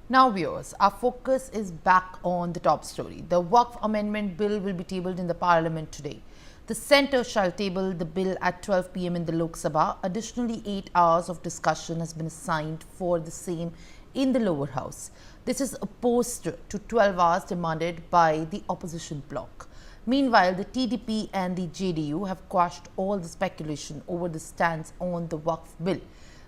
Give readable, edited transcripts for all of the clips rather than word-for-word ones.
Now viewers, our focus is back on the top story. The Waqf Amendment Bill will be tabled in the Parliament today. The centre shall table the bill at 12 p.m. in the Lok Sabha. Additionally, 8 hours of discussion has been assigned for the same in the lower house. This is opposed to 12 hours demanded by the opposition bloc. Meanwhile, the TDP and the JDU have quashed all the speculation over the stance on the Waqf bill.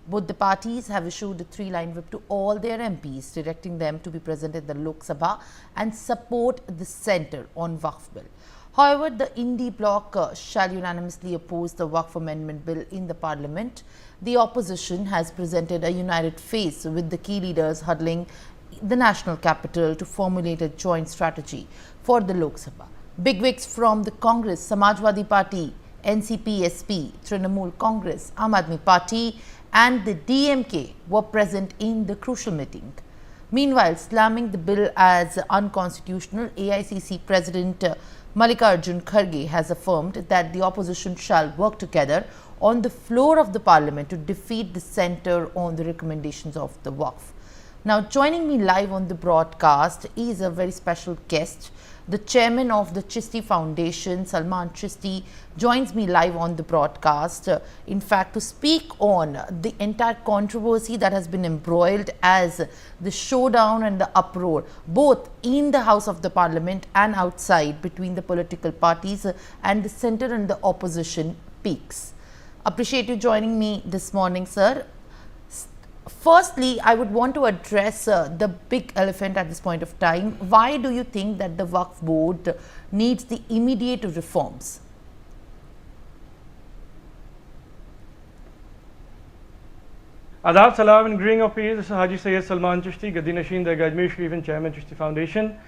Both the parties have issued a 3-line whip to all their MPs, directing them to be present in the Lok Sabha and support the centre on Waqf bill. However, the Indie bloc shall unanimously oppose the Waqf Amendment Bill in the Parliament. The opposition has presented a united face, with the key leaders huddling the national capital to formulate a joint strategy for the Lok Sabha. Bigwigs from the Congress, Samajwadi Party, NCP, SP, Trinamool Congress, Aam Aadmi Party and the DMK were present in the crucial meeting. Meanwhile, slamming the bill as unconstitutional, AICC President Mallikarjun Kharge has affirmed that the opposition shall work together on the floor of the Parliament to defeat the centre on the recommendations of the Waqf. Now, joining me live on the broadcast is a very special guest. The chairman of the Chishty Foundation, Salman Chishty, joins me live on the broadcast, in fact, to speak on the entire controversy that has been embroiled as the showdown and the uproar, both in the House of the Parliament and outside, between the political parties and the centre and the opposition peaks. Appreciate you joining me this morning, sir. Firstly, I would want to address the big elephant at this point of time. Why do you think that the Waqf board needs the immediate reforms? Adab, salam and greeting of peace. This is Haji Sayyid Salman Chishty, Gaddi Nashin, the Ajmer Sharif and Chairman Chishty Foundation.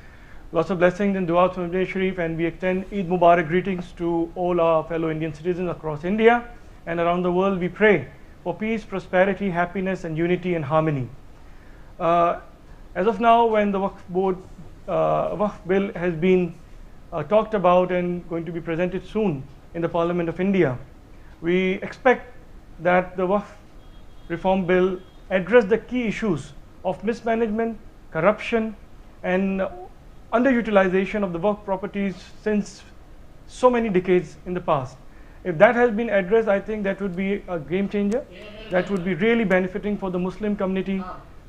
Lots of blessings and du'as from Ajmer Sharif, and we extend Eid Mubarak greetings to all our fellow Indian citizens across India and around the world. We pray for peace, prosperity, happiness and unity and harmony. As of now, when the Waqf bill has been talked about and going to be presented soon in the Parliament of India, we expect that the Waqf reform bill address the key issues of mismanagement, corruption and underutilization of the Waqf properties since so many decades in the past. If that has been addressed, I think that would be a game changer. That would be really benefiting for the Muslim community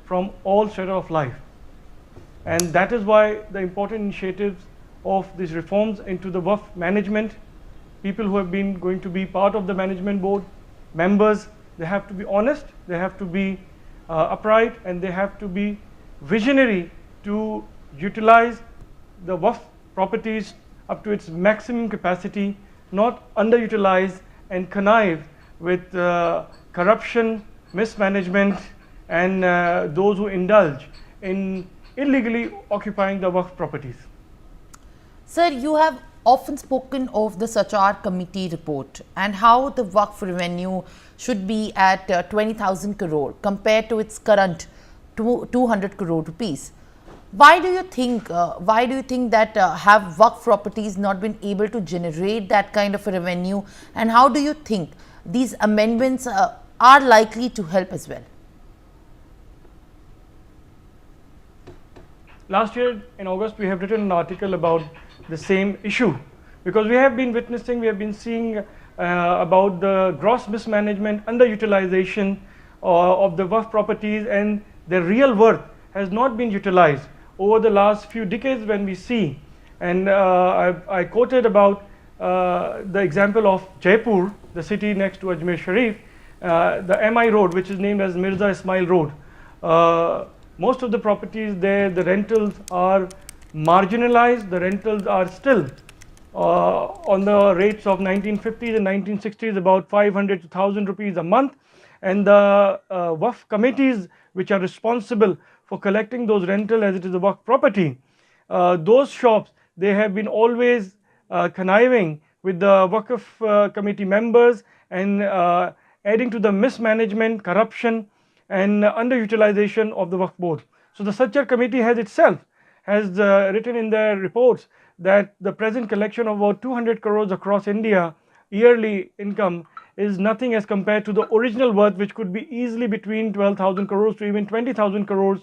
from all strata of life. And that is why the important initiatives of these reforms into the Waqf management, people who have been going to be part of the management board, members, they have to be honest, they have to be upright, and they have to be visionary to utilize the Waqf properties up to its maximum capacity, not underutilize and connive with corruption, mismanagement and those who indulge in illegally occupying the Waqf properties. Sir, you have often spoken of the Sachar Committee Report and how the Waqf revenue should be at 20,000 crore compared to its current 200 crore rupees. Why do you think that have Waqf properties not been able to generate that kind of a revenue, and how do you think these amendments are likely to help as well? Last year in August, we have written an article about the same issue, because we have been witnessing, we have been seeing about the gross mismanagement, underutilization of the Waqf properties, and their real worth has not been utilized over the last few decades. When we see, and I quoted about the example of Jaipur, the city next to Ajmer Sharif, the MI road, which is named as Mirza Ismail Road. Most of the properties there, the rentals are marginalized, the rentals are still on the rates of 1950s and 1960s, about 500 to 1,000 rupees a month, and the Waqf committees which are responsible for collecting those rental as it is a Waqf property, those shops, they have been always conniving with the Waqf committee members and adding to the mismanagement, corruption and underutilization of the Waqf board. So the Sachar Committee has itself written in their reports that the present collection of about 200 crores across India yearly income is nothing as compared to the original worth, which could be easily between 12,000 crores to even 20,000 crores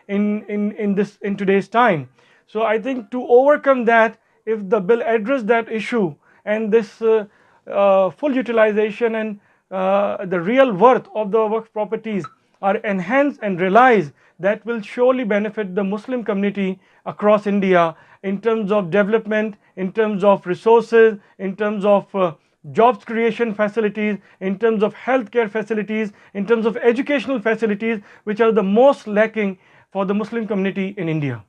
in today's time. So I think to overcome that, if the bill addressed that issue and this full utilization and the real worth of the Waqf properties are enhanced and realized, that will surely benefit the Muslim community across India in terms of development, in terms of resources, in terms of jobs creation facilities, in terms of healthcare facilities, in terms of educational facilities, which are the most lacking for the Muslim community in India.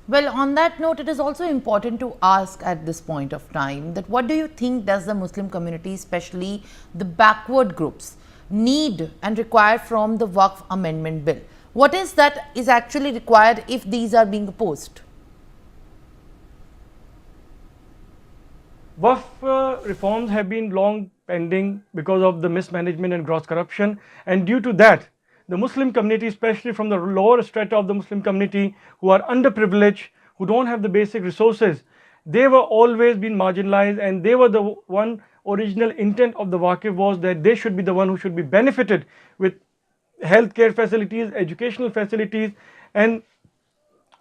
Well, on that note, it is also important to ask at this point of time that what do you think does the Muslim community, especially the backward groups, need and require from the Waqf Amendment Bill? What is that is actually required if these are being opposed? Waqf reforms have been long pending because of the mismanagement and gross corruption, and due to that, the Muslim community, especially from the lower strata of the Muslim community who are underprivileged, who don't have the basic resources, they were always been marginalized, and they were the one original intent of the Waqf was that they should be the one who should be benefited with healthcare facilities, educational facilities, and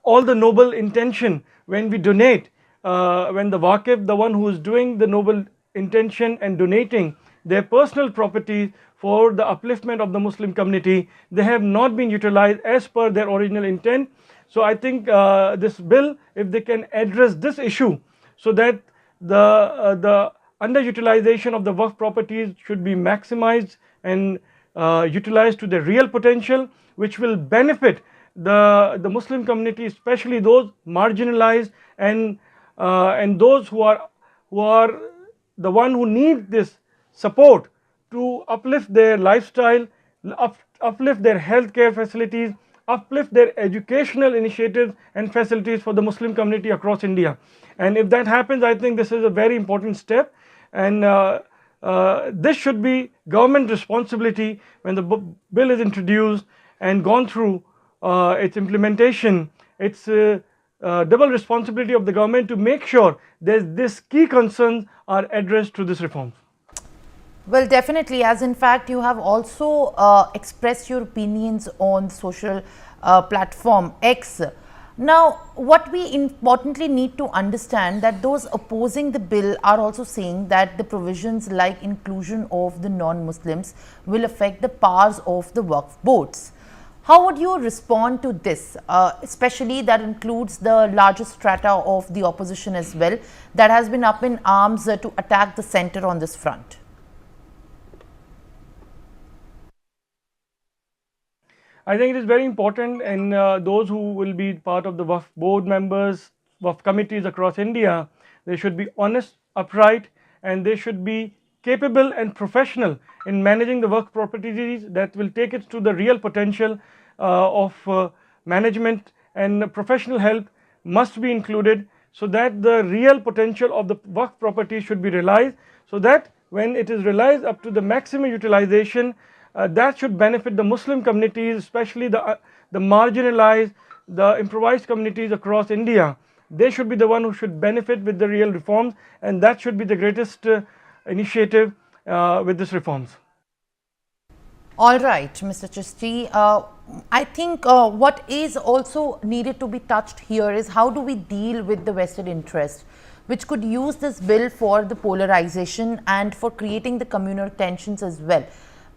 all the noble intention when we donate, when the Waqf, the one who is doing the noble intention and donating their personal properties for the upliftment of the Muslim community, they have not been utilized as per their original intent. So I think this bill, if they can address this issue, so that the underutilization of the Waqf properties should be maximized and utilized to their real potential, which will benefit the Muslim community, especially those marginalized and those who are the one who need this support to uplift their lifestyle, uplift their healthcare facilities, uplift their educational initiatives and facilities for the Muslim community across India. And if that happens, I think this is a very important step, and this should be government responsibility when the bill is introduced and gone through its implementation. It's double responsibility of the government to make sure that these key concerns are addressed through this reform. Well, definitely, as in fact you have also expressed your opinions on social platform X. Now, what we importantly need to understand that those opposing the bill are also saying that the provisions like inclusion of the non-Muslims will affect the powers of the Waqf boards. How would you respond to this, especially that includes the largest strata of the opposition as well, that has been up in arms to attack the center on this front? I think it is very important, and those who will be part of the Waqf board members, Waqf committees across India, they should be honest, upright, and they should be capable and professional in managing the Waqf properties that will take it to the real potential of management, and professional help must be included so that the real potential of the Waqf property should be realized, so that when it is realized up to the maximum utilization, that should benefit the Muslim communities, especially the marginalized, the improvised communities across India. They should be the one who should benefit with the real reforms, and that should be the greatest initiative with these reforms. All right, Mr. Chishty, I think what is also needed to be touched here is how do we deal with the vested interest, which could use this bill for the polarization and for creating the communal tensions as well.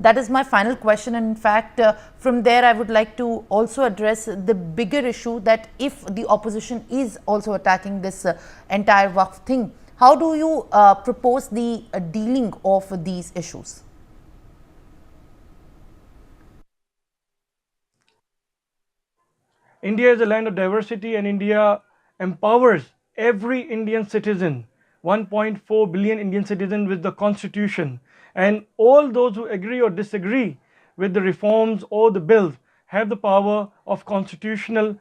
That is my final question, and in fact from there I would like to also address the bigger issue that if the opposition is also attacking this entire Waqf thing, how do you propose the dealing of these issues? India is a land of diversity, and India empowers every Indian citizen, 1.4 billion Indian citizens, with the constitution. And all those who agree or disagree with the reforms or the bills have the power of constitutional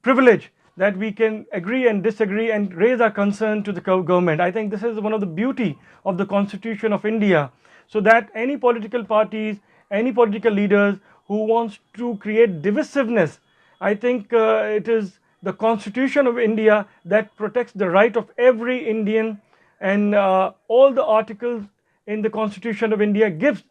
privilege, that we can agree and disagree and raise our concern to the government. I think this is one of the beauty of the Constitution of India, so that any political parties, any political leaders who wants to create divisiveness, I think it is the Constitution of India that protects the right of every Indian, and all the articles in the Constitution of India gives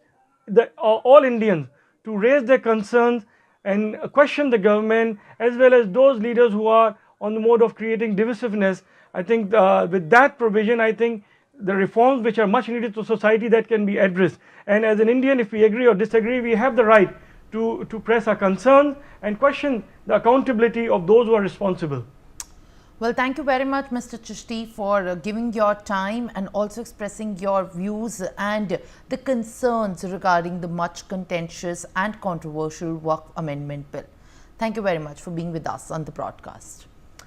all Indians to raise their concerns and question the government, as well as those leaders who are on the mode of creating divisiveness. I think with that provision, I think the reforms which are much needed to society, that can be addressed. And as an Indian, if we agree or disagree, we have the right to press our concerns and question the accountability of those who are responsible. Well, thank you very much, Mr. Chishty, for giving your time and also expressing your views and the concerns regarding the much contentious and controversial Waqf Amendment Bill. Thank you very much for being with us on the broadcast.